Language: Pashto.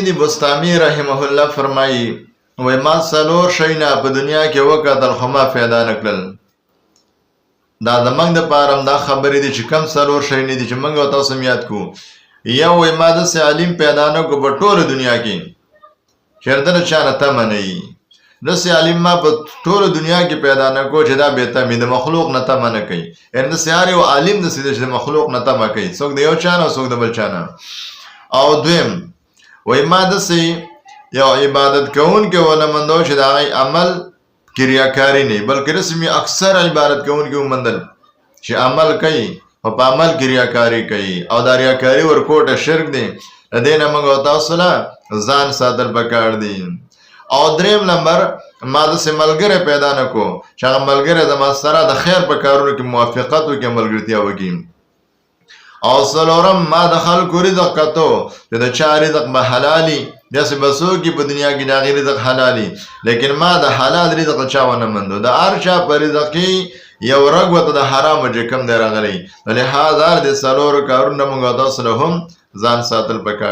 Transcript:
دی بستامی رحمه الله فرمایي وای ما څلور شیونه په دنیا کې وکتل خو ما پیدا نه کړل. دا زموږ دپاره همدا خبرې دي چې کم څلور شیونه دي چې موږ او تاسو هم یاد کړو. یو وای ما داسې عالم پیدا نه کړو په ټوله دنیا کې چې د ده چا نه تمه نه وي. داسې عالم ما په ټوله دنیا کې پیدا نه کړو چې دا بې تمې د مخلوق نه تمه نه کوي. یعنې داسې هر یو عالم داسې دی چې د مخلوق نه تمه کوي، څوک د یو چا نه او څوک د بل چا نه. او دویم وای ما داسې یو عبادت کوونکی ونه موندو چې د هغې عمل کې ریاکاري نه وي، بلکې رسمي اکثر عبادت کوونکي وموندل چې عمل کوي خو په عمل کې ریاکاري کوي او دا ریاکاري ورکوټه شرک دی. د دې نه موږ او تاسو نه ځان ساتل پکار دي. او دریم نمبر ما داسې ملګری پیدا نه کړو چې هغه ملګری زما سره د خیر په کارونو کې موافقت وکړي، ملګرتیا وکړي. او څلورم ما د خلکو رزق کتو چې د چا رزق به حلالي، داسې به څوک په دنیا کې د هغې رزق حلالي، لیکن ما د حلال رزق چا ونه موندو. د هر چا په رزق کې یو رګ ورته د حرامو چې کوم دی راغلی. لهذا د څلورو کارونو موږ او تاسو له هم ځان ساتل پکار